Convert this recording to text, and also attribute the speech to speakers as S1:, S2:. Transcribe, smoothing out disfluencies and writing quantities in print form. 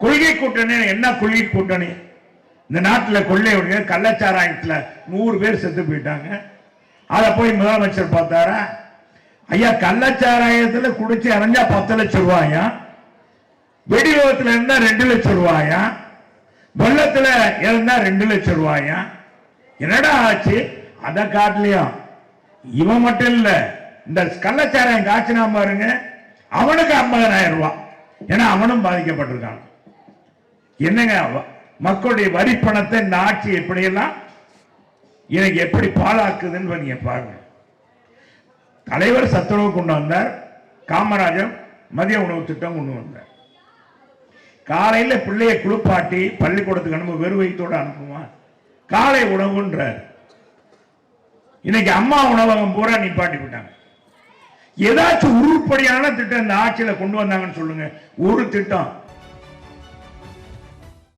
S1: கொள்கை கூட்டணி என்ன? கொள்கை கூட்டணி இந்த நாட்டில் கொள்ளை கள்ளச்சாராயத்தில் 100 பேர் செத்து போயிட்டாங்க. அதை போய் முதலமைச்சர் பார்த்தாரா? ஐயா, கள்ளச்சாராயத்தில் குடிச்சு இறஞ்சா 10 லட்சம் ரூபாயா, வெடி விபத்துல இருந்தா 2 லட்சம் ரூபாயா, வெள்ளத்துல இருந்தா 2 லட்சம் ரூபாயா, என்னடா ஆச்சு? அதை காட்டலையும் இவன் மட்டும் இல்ல, இந்த கள்ளச்சாராயம் காய்ச்சினா பாருங்க, அவனுக்கு 50,000 ரூபாய். ஏன்னா அவனும் பாதிக்கப்பட்டிருக்கான். என்னங்க மக்களுடைய வரி பணத்தை இந்த ஆட்சி எப்படியெல்லாம் எனக்கு எப்படி பாழாக்குதுன்னு நீங்க பாருங்க. தலைவர் சத்துணவு கொண்டு வந்தார், காமராஜர் மதிய உணவு திட்டம் கொண்டு வந்தார். காலையில பிள்ளைய குளிப்பாட்டி பள்ளிக்கூடத்துக்கு அனுப்ப வெறும் வயிற்றோடு அனுப்புவான். காலை உணவுன்றார். இன்னைக்கு அம்மா உணவகம் பூரா நிப்பாட்டி விட்டாங்க. ஏதாச்சும் உருப்படியான திட்டம் இந்த ஆட்சியில கொண்டு வந்தாங்கன்னு சொல்லுங்க. ஒரு திட்டம்